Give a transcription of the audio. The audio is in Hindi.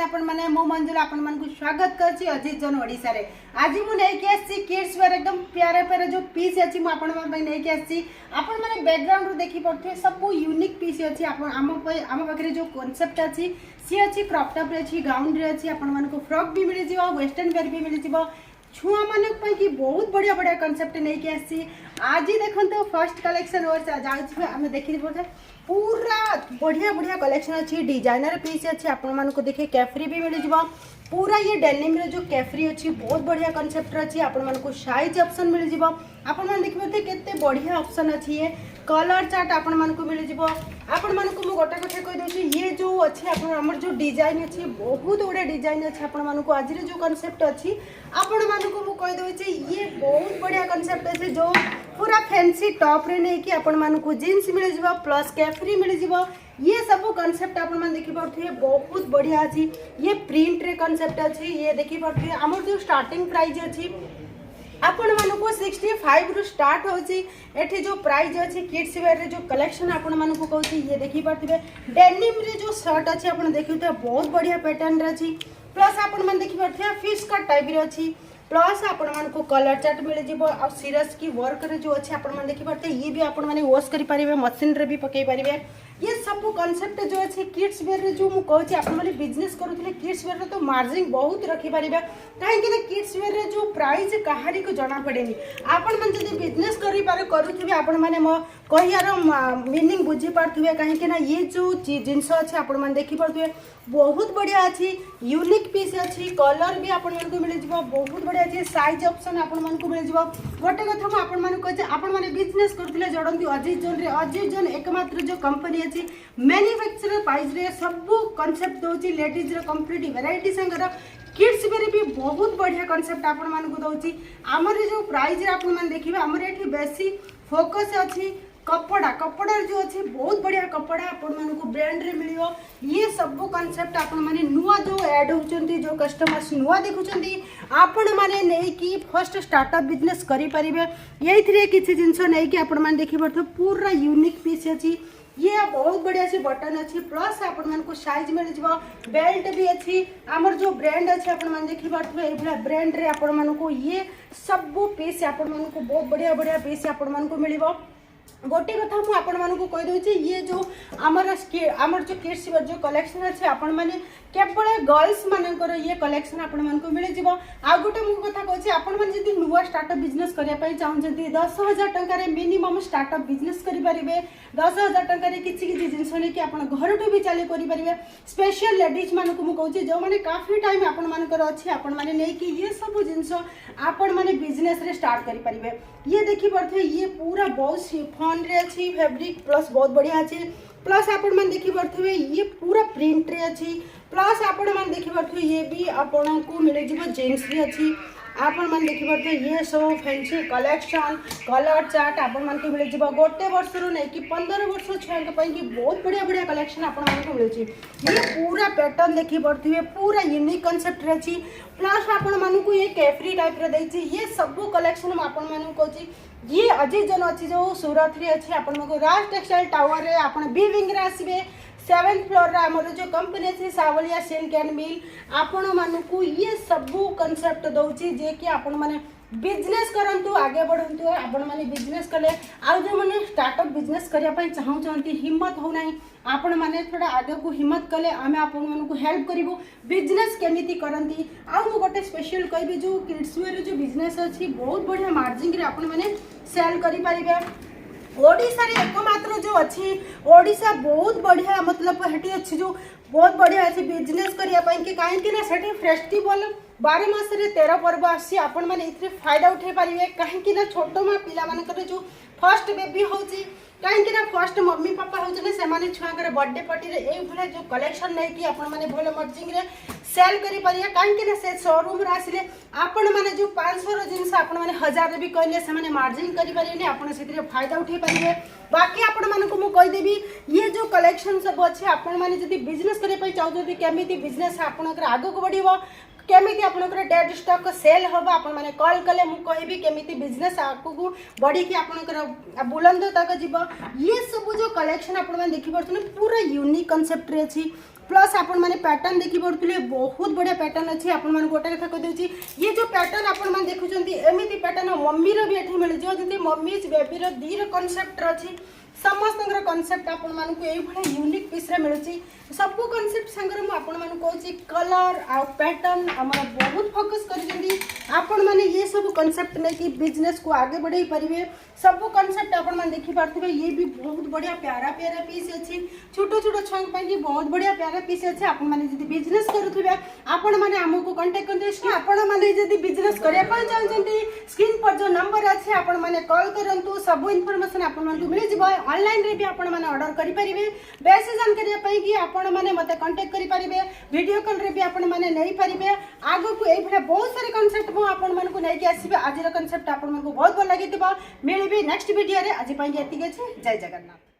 आपण माने मो मंजुला आपण मान को स्वागत करछि अजीत जन ओडिसा रे। आज मु नै के आछि किड्स वेयर एकदम प्यारे प्यारे जो पीस अछि मु आपण मान नै के आछि। आपण माने बैकग्राउंड रो देखि पड़थे सब यूनिक पीस अछि। आपण आम पाखरे जो कांसेप्ट अछि सी अछि क्रॉप टॉप रे अछि, गाउन रे अछि, आपण मान को फ्रॉक भी मिलि जिवो, वेस्टर्न वेयर भी मिलि जिवो। छुआ मानक पई कि बहुत बढ़िया बढ़िया कांसेप्ट नै के आछि। आज ही देखंतो फर्स्ट कलेक्शन और जाउछि हमें देखि पड़थे पूरा बढ़िया बढ़िया कलेक्शन अच्छी डिजाइनर पीस अच्छी आपण मान को देखे कैफ्री भी मिल जावा। पूरा ये डेनिम रे जो कैफ्री अच्छी बहुत बढ़िया कांसेप्ट अच्छी। आपण मान को साइज ऑप्शन मिल जावा। आपण मान देखिबे केते बढ़िया ऑप्शन अच्छी ये कलर चार्ट आपण मान को मिल जावा। आपण मान को मु गोटे कथा कहि दोछि ये जो अच्छी आपण हमर जो डिजाइन अच्छी बहुत गुडे डिजाइन अच्छी। आपण मान को आज रे जो कांसेप्ट अच्छी आपण मान को मु कहि दोछि ये बहुत बढ़िया कांसेप्ट अच्छी। जो पूरा फैंसी टॉप रे नै कि आपण मान को जींस मिल जावा प्लस कैफ्री मिल जावा। ये सब कांसेप्ट आपण मान देखि पड़थि बहुत बढ़िया अछि। ये प्रिंट रे कांसेप्ट अछि। ये देखि पड़थि हमर जो स्टार्टिंग प्राइस अछि आपण मान को 65 रु स्टार्ट होछि। एठी जो प्राइस अछि किड्स वेयर रे जो कलेक्शन आपण मान को कहछि ये देखि पड़थिबे डेनिम रे जो शर्ट अछि आपण देखिते बहुत बढ़िया पैटर्न रे अछि। प्लस आपण मान देखि पड़थिबे फिश कट टाइप रे अछि। प्लस आपण मान को कलर चार्ट मिल जिवो आ सीरस की वर्क रे जो अछि आपण मान देखि पड़ते ये भी आपण माने वॉश करि परिबे, मशीन रे भी पकई परिबे। ये सब कांसेप्ट जो अच्छे किड्स वेयर रे जो मु कहछि आपण माने बिजनेस करूथले किड्स वेयर रे तो मार्जिन बहुत रखि परिबे। काहे कि ना किड्स वेयर रे जो प्राइस कहारी को जाना पड़ेनी। आपण मन जदी बिजनेस करि पारे करूथबे आपण माने मो कहियार मीनिंग बुझी पारथबे। काहे कि ना ये जो जिंस अछि आपण मान देखि पारथबे बहुत बढ़िया अछि। यूनिक पीस अछि। कलर भी आपण मन को मिल जिवो बहुत बढ़िया अछि। साइज ऑप्शन आपण मन को मिल जिवो। गोटे कथा मु आपण मन कहछि आपण माने बिजनेस करथले जडंती अजीत जन रे। अजीत जन एकमात्र जो कंपनी अछि मैन्युफैक्चरर प्राइस रे सब कांसेप्ट दोछि। लेडीज रे complete variety Sengar kids where भी बहुत बढ़िया कांसेप्ट आपण मान को दोछि। हमर जो प्राइस रे आपण मान देखिबे हमर एठी बेसी फोकस अछि कपड़ा। कपड़ा जो अच्छे बहुत बढ़िया कपड़ा आपण मान को ब्रांड रे मिलियो। ये सब कांसेप्ट आपण माने नुआ जो ऐड होचंती जो कस्टमर्स नुआ देखुचंती आपण माने नै कि फर्स्ट स्टार्टअप बिजनेस करि परिबे। एइथरे किछि जिंस नै कि आपण माने देखि परथो पूरा यूनिक पीस अछि। ये बहुत बढ़िया से बटन अच्छी। प्लस आपण मान को साइज मिल जिवो, बेल्ट भी अच्छी। हमर जो ब्रांड अछि आपण मान देखि परथो एभला ब्रांड रे आपण मान को ये सब पीस आपण मान को बहुत बढ़िया बढ़िया पीस आपण मान को मिलिबो। गोटे कथा मु आपण मान को कहि दोछि ये जो हमर जो किड्स वेयर जो कलेक्शन अछि आपण माने केवल गर्ल्स मानकर ये कलेक्शन आपण मान को मिल जिवो। आ गोटे मु कथा कहछि आपण मान जदी नुवा स्टार्टअप बिजनेस करिया पई चाहउछंती 10,000 टंका रे मिनिमम स्टार्टअप बिजनेस करि परिबे। 10,000 टंका रे किछि किछि जिंस नै कि आपण घरटू भी चालू करि परिबे। स्पेशल लेडीज मान को मु कहछि जो माने काफी टाइम आपण मानकर अछि आपण माने नै कि ये सब जिंस आपण माने बिजनेस रे स्टार्ट करि परिबे। ये देखि परथे ये पूरा बहुत शिफॉन रे अछि फैब्रिक प्लस बहुत बढ़िया अछि। प्लस आपण मन देखि परथे ये पूरा प्रिंट रे अछि। प्लस आपण मन देखि परथे ये भी आपण को मिले जिवो जींस रे अछि। आपण मन देखि परथे ये सब फैंसी कलेक्शन कलर चार्ट आपण मन को मिले जिवो। गोटे वर्ष रो नै कि 15 वर्ष छुआ के पई कि बहुत बढ़िया बढ़िया कलेक्शन आपण मन को मिले छि। ये पूरा पैटर्न देखि परथे पूरा यूनिक कांसेप्ट रे अछि। प्लस आपण मन को ये कैफ्री टाइप रे दै छि। ये सब कलेक्शन आपण मन को कहछि ये अजीत जन अच्छी जो सूरत रे अच्छी आपण को राज टेक्सटाइल टावर रे आपण बी विंग रे आसीबे 7th फ्लोर रे हमर जो कंपनी अछि सावलिया सिल्क एंड मिल आपण मान को ये सब कांसेप्ट दोछि जे कि आपण माने बिजनेस करंतु आगे बढ़ंतु। आपण माने बिजनेस कले आ जो माने स्टार्टअप बिजनेस करिया पई चाहउचंती हिम्मत हो नाही आपण माने थोड़ा आगे को हिम्मत कले आमे आपण मान को हेल्प करिवो बिजनेस केमिति करंती। आ मु गोटे स्पेशल कहबी जो किड्स वेयर जो बिजनेस अछि बहुत बढ़िया मार्जिन रे आपण माने सेल करि परिबे। ओडिसा रे एकमात्र जो अच्छी ओडिसा बहुत बढ़िया मतलब हेटी अच्छी जो बहुत बढ़िया अच्छी बिजनेस करिया पई कि काहे कि ना सेठी फेस्टिवल 12 मास रे 13 पर्व आसी आपण माने इथरे फायदा उठे परिबे। काहे कि ना छोटो मा पिला मानकर जो फर्स्ट बेबी होची काहे कि ना फर्स्ट मम्मी पापा होचने से माने छुआ करे बर्थडे पार्टी रे ए भले जो कलेक्शन नै कि आपण माने भले मार्जिन रे सेल करि परिया। काहे कि ना से शोरूम रे आसिले आपण माने जो 500 रो जिंस आपण माने 1000 रे भी कहले से माने मार्जिन करि परियने आपण सेतिर फायदा उठे परिबे। बाकी आपण मान को मु कहि देबी ये जो कलेक्शन सब अछि आपण माने जदी बिजनेस करे पई चाहू जदी केमिति बिजनेस आपण आगो को बढ़िबो केमिति आपनकर डेड स्टॉक सेल हबा आपण माने कॉल कले मु कहबी केमिति बिजनेस आगो बढ़ी कि आपनकर बुलंद तक जीव। ये सब जो कलेक्शन आपण माने देखि परछन पूरा यूनिक कांसेप्ट रे अछि। प्लस आपण माने पैटर्न देखि पड़ुले बहुत बढ़िया पैटर्न अच्छी आपण मान गोटे कथा कह दूची ये जो पैटर्न आपण मान देखुचंती एमिति पैटर्न मम्मी रो भी एठी मिल जो जति मम्मी बेबी रो दी रो कांसेप्ट अछि समस्त कॉन्सेप्ट आपण मान को एई भले यूनिक पीस रे मिलुची सब कॉन्सेप्ट संगर मु आपण मान कहूची कलर आ पैटर्न हमर बहुत फोकस करिसेंती आपण माने ये सब कॉन्सेप्ट नै कि बिजनेस को आगे बढ़ाई परिबे सब कॉन्सेप्ट आपण मान देखि पारथिबे ये भी बहुत बढ़िया प्यारा प्यारा पीस अछि छोटो छोटो छंग पई भी बहुत बढ़िया प्यारा पीस अछि आपण माने जदी बिजनेस करूथिबे आपण माने हमको कांटेक्ट करते आपण माने जदी बिजनेस करिया पय चाहछंती स्क्रीन पर जो नंबर अछि आपण माने कॉल करंतु सब इन्फॉर्मेशन आपण मान को मिल जिवो ऑनलाइन रे भी आपण माने ऑर्डर करि परिबे बेसी जानकारी पई कि आपण माने मते कांटेक्ट करि परिबे वीडियो कॉल रे भी आपण माने नै परिबे आगो को एई भले बहुत सारे कांसेप्ट मु आपण मान को नै कि आसीबे आज रो कांसेप्ट आपण मान को बहुत भल लागितबा मिलबे नेक्स्ट वीडियो रे आज पई एतिके छै जय जगन्नाथ।